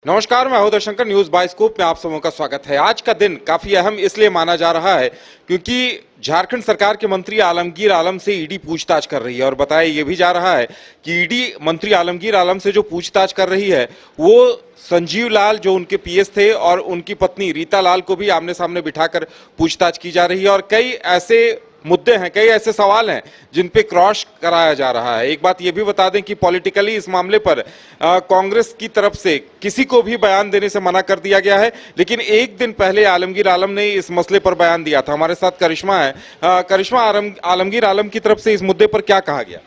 नमस्कार, मैं हूं शंकर। न्यूज बाइस्कोप में आप सबों का स्वागत है। आज का दिन काफी अहम इसलिए माना जा रहा है क्योंकि झारखंड सरकार के मंत्री आलमगीर आलम से ईडी पूछताछ कर रही है और बताया यह भी जा रहा है कि ईडी मंत्री आलमगीर आलम से जो पूछताछ कर रही है वो संजीव लाल जो उनके पीएस थे और उनकी पत्नी रीता लाल को भी आमने सामने बिठाकर पूछताछ की जा रही है और कई ऐसे मुद्दे हैं, कई ऐसे सवाल हैं जिन पे क्रॉस कराया जा रहा है। एक बात ये भी बता दें कि पॉलिटिकली इस मामले पर कांग्रेस की तरफ से किसी को भी बयान देने से मना कर दिया गया है, लेकिन एक दिन पहले आलमगीर आलम ने इस मसले पर बयान दिया था। हमारे साथ करिश्मा है। करिश्मा, आलमगीर आलम की तरफ से इस मुद्दे पर क्या कहा गया?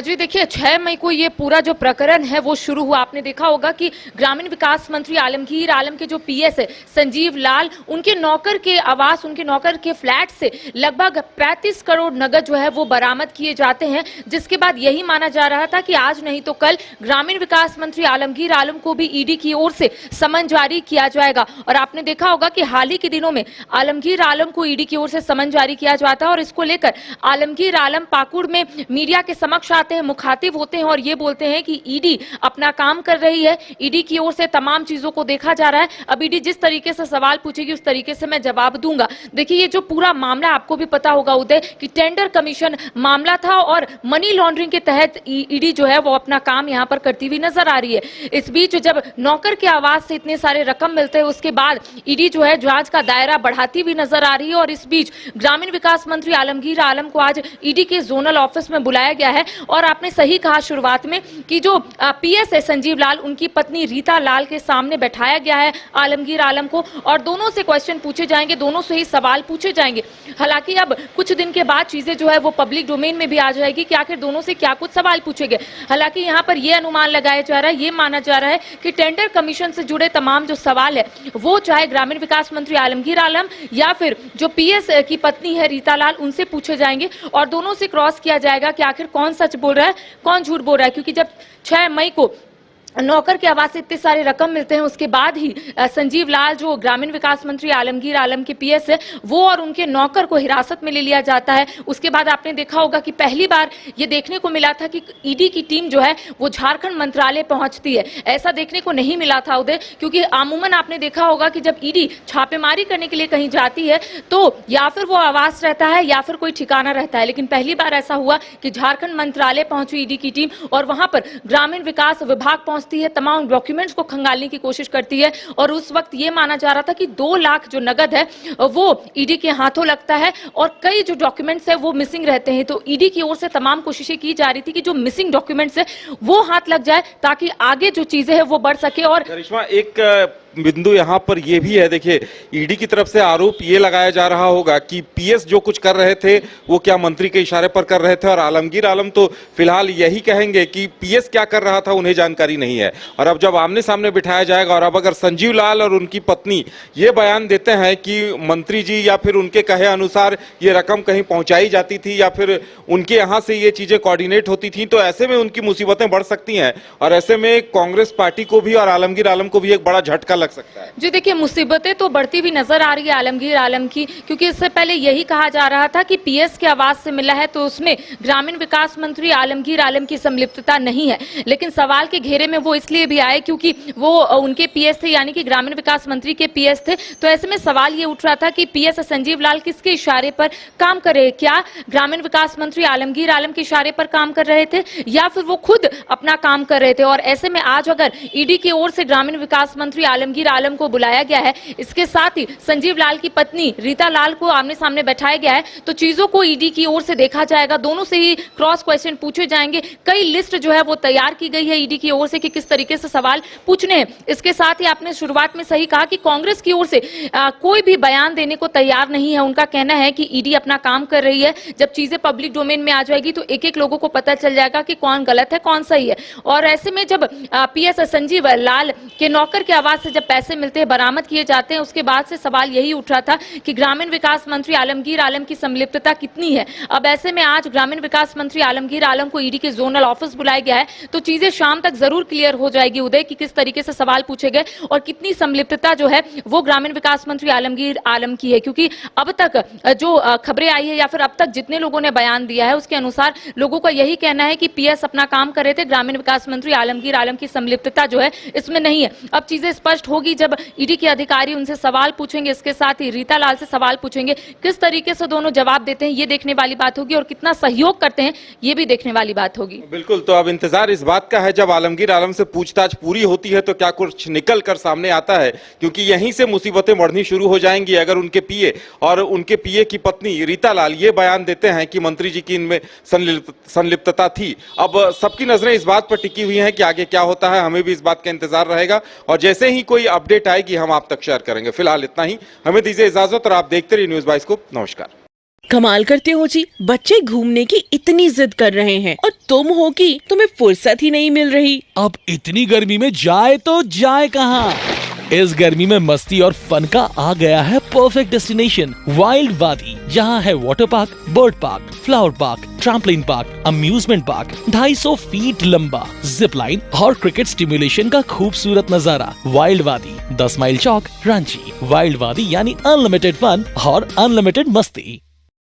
जी देखिए, 6 मई को ये पूरा जो प्रकरण है वो शुरू हुआ। आपने देखा होगा कि ग्रामीण विकास मंत्री आलमगीर आलम के जो पीएस है संजीव लाल, उनके नौकर के आवास, उनके नौकर के फ्लैट से लगभग 35 करोड़ नगद जो है वो बरामद किए जाते हैं, जिसके बाद यही माना जा रहा था कि आज नहीं तो कल ग्रामीण विकास मंत्री आलमगीर आलम को भी ईडी की ओर से समन जारी किया जाएगा। और आपने देखा होगा कि हाल ही के दिनों में आलमगीर आलम को ईडी की ओर से समन जारी किया जाता है और इसको लेकर आलमगीर आलम पाकुड़ में मीडिया के समक्ष आते हैं, मुखातिब होते हैं और ये बोलते हैं कि ईडी अपना काम कर रही है, ईडी की ओर से तमाम चीजों को देखा जा रहा है। अब ईडी जिस तरीके से सवाल पूछेगी उस तरीके से मैं जवाब दूंगा। देखिए, ये जो पूरा मामला आपको भी पता होगा उदय कि टेंडर कमीशन मामला था और मनी लॉन्ड्रिंग के तहत ईडी जो है वो अपना काम यहां पर करती हुई नजर आ रही है। इस बीच जब नौकर के आवास से इतने सारे रकम मिलते हैं उसके बाद ईडी जो है जांच का दायरा बढ़ाती हुई नजर आ रही है और इस बीच ग्रामीण विकास मंत्री आलमगीर आलम को आज ईडी के जोनल ऑफिस में बुलाया गया है। और आपने सही कहा शुरुआत में कि जो पीएस है संजीव लाल, उनकी पत्नी रीता लाल के सामने बैठाया गया है आलमगीर आलम को और दोनों से क्वेश्चन पूछे जाएंगे, दोनों से ही सवाल पूछे जाएंगे। हालांकि अब कुछ दिन के बाद चीजें जो है वो पब्लिक डोमेन में भी आ जाएगी कि आखिर दोनों से क्या कुछ सवाल पूछे गए। हालांकि यहाँ पर यह अनुमान लगाया जा रहा है, ये माना जा रहा है कि टेंडर कमीशन से जुड़े तमाम जो सवाल है वो चाहे ग्रामीण विकास मंत्री आलमगीर आलम या फिर जो पीएस की पत्नी है रीता लाल उनसे पूछे जाएंगे और दोनों से क्रॉस किया जाएगा कि आखिर कौन सच बोल रहा है कौन झूठ बोल रहा है। क्योंकि जब 6 मई को नौकर के आवास से इतने सारे रकम मिलते हैं उसके बाद ही संजीव लाल जो ग्रामीण विकास मंत्री आलमगीर आलम के पीएस है वो और उनके नौकर को हिरासत में ले लिया जाता है। उसके बाद आपने देखा होगा कि पहली बार ये देखने को मिला था कि ईडी की टीम जो है वो झारखंड मंत्रालय पहुंचती है। ऐसा देखने को नहीं मिला था उदय, क्योंकि आमूमन आपने देखा होगा कि जब ईडी छापेमारी करने के लिए कहीं जाती है तो या फिर वो आवास रहता है या फिर कोई ठिकाना रहता है, लेकिन पहली बार ऐसा हुआ कि झारखंड मंत्रालय पहुंची ईडी की टीम और वहां पर ग्रामीण विकास विभाग पहुंचती है, तमाम डॉक्यूमेंट्स को खंगालने की कोशिश करती है और उस वक्त ये माना जा रहा था कि 2 लाख जो नगद है वो ईडी के हाथों लगता है और कई जो डॉक्यूमेंट्स है वो मिसिंग रहते हैं। तो ईडी की ओर से तमाम कोशिशें की जा रही थी कि जो मिसिंग डॉक्यूमेंट्स है वो हाथ लग जाए ताकि आगे जो चीजें है वो बढ़ सके। और करिश्मा, एक बिंदु यहाँ पर यह भी है, देखिए ईडी की तरफ से आरोप ये लगाया जा रहा होगा कि पीएस जो कुछ कर रहे थे वो क्या मंत्री के इशारे पर कर रहे थे और आलमगीर आलम तो फिलहाल यही कहेंगे कि पीएस क्या कर रहा था उन्हें जानकारी नहीं है। और अब जब आमने सामने बिठाया जाएगा और अब अगर संजीव लाल और उनकी पत्नी ये बयान देते हैं कि मंत्री जी या फिर उनके कहे अनुसार ये रकम कहीं पहुंचाई जाती थी या फिर उनके यहाँ से ये चीजें कोऑर्डिनेट होती थी, तो ऐसे में उनकी मुसीबतें बढ़ सकती हैं और ऐसे में कांग्रेस पार्टी को भी और आलमगीर आलम को भी एक बड़ा झटका लग सकता है। जी देखिए, मुसीबतें तो बढ़ती हुई नजर आ रही है आलमगीर आलम की, क्योंकि इससे पहले यही कहा जा रहा था कि पीएस के आवास से मिला है तो उसमें ग्रामीण विकास मंत्री आलमगीर आलम की संलिप्तता नहीं है। लेकिन सवाल के घेरे में वो इसलिए भी आए क्योंकि वो उनके पीएस थे, यानी कि ग्रामीण विकास मंत्री के पीएस थे। तो ऐसे में सवाल ये उठ रहा था कि पीएस संजीव लाल किसके इशारे पर काम कर रहे, क्या ग्रामीण विकास मंत्री आलमगीर आलम के इशारे पर काम कर रहे थे या फिर वो खुद अपना काम कर रहे थे। और ऐसे में आज अगर ईडी की ओर से ग्रामीण विकास मंत्री आलमगीर आलम को बुलाया गया है, इसके साथ ही संजीव लाल की पत्नी रीता लाल को आमने सामने बैठाया गया है, तो चीजों को ईडी की ओर से देखा जाएगा, दोनों से ही क्रॉस क्वेश्चन पूछे जाएंगे। कई लिस्ट जो है वो तैयार की गई है ईडी की ओर से कि किस तरीके से सवाल पूछने हैं। इसके साथ ही आपने शुरुआत में सही कहा कि कांग्रेस की ओर से कोई भी बयान देने को तैयार नहीं है। उनका कहना है कि ईडी अपना काम कर रही है, जब चीजें पब्लिक डोमेन में आ जाएगी तो एक एक लोगों को पता चल जाएगा कि कौन गलत है कौन सही है। और ऐसे में जब पीएस संजीव लाल के नौकर के आवास से जब पैसे मिलते हैं, बरामद किए जाते हैं, उसके बाद से सवाल यही उठ रहा था कि ग्रामीण विकास मंत्री आलमगीर आलम की संलिप्तता कितनी है। अब ऐसे में आज ग्रामीण विकास मंत्री आलमगीर आलम को ईडी के जोनल ऑफिस बुलाया गया है, तो चीजें शाम तक जरूर क्लियर हो जाएगी उदय कि किस तरीके से सवाल पूछे गए और कितनी संलिप्तता जो है वो ग्रामीण विकास मंत्री आलमगीर आलम की है। क्योंकि अब तक जो खबरें आई है या फिर अब तक जितने लोगों ने बयान दिया है उसके अनुसार लोगों का यही कहना है कि पीएस अपना काम कर रहे थे, ग्रामीण विकास मंत्री आलमगीर आलम की संलिप्तता जो है इसमें नहीं है। अब चीजें स्पष्ट होगी जब ईडी के अधिकारी उनसे सवाल पूछेंगे, इसके साथ ही रीता लाल से सवाल पूछेंगे, किस तरीके से दोनों जवाब देते हैं ये देखने वाली बात होगी और कितना सहयोग करते हैं ये भी देखने वाली बात होगी। बिल्कुल, तो अब इंतजार इस बात का है जब आलमगीर आलम से पूछताछ पूरी होती है तो क्या कुछ निकल कर सामने आता है, क्योंकि यहीं से मुसीबतें बढ़नी शुरू हो जाएंगी अगर उनके पीए और उनके पीए की पत्नी रीता लाल ये बयान देते हैं कि मंत्री जी की इनमें संलिप्तता थी। अब सबकी नजरें इस बात पर टिकी हुई हैं कि आगे क्या होता है, हमें भी इस बात का इंतजार रहेगा और जैसे ही कोई अपडेट आएगी हम आप तक शेयर करेंगे। फिलहाल इतना ही, हमें दीजिए इजाजत और आप देखते रहिए न्यूज़ बाइस्कोप। नमस्कार। कमाल करते हो जी, बच्चे घूमने की इतनी जिद कर रहे हैं और तुम हो कि तुम्हें फुर्सत ही नहीं मिल रही। अब इतनी गर्मी में जाए तो जाए कहाँ? इस गर्मी में मस्ती और फन का आ गया है परफेक्ट डेस्टिनेशन, वाइल्ड वादी, जहाँ है water park, bird park, flower park, trampoline park, amusement park, 250 feet लंबा, जिप लाइन और क्रिकेट स्टिमुलेशन का खूबसूरत नजारा। वाइल्ड वादी, 10 माइल चौक, रांची। वाइल्ड वादी यानी अनलिमिटेड फन और अनलिमिटेड मस्ती।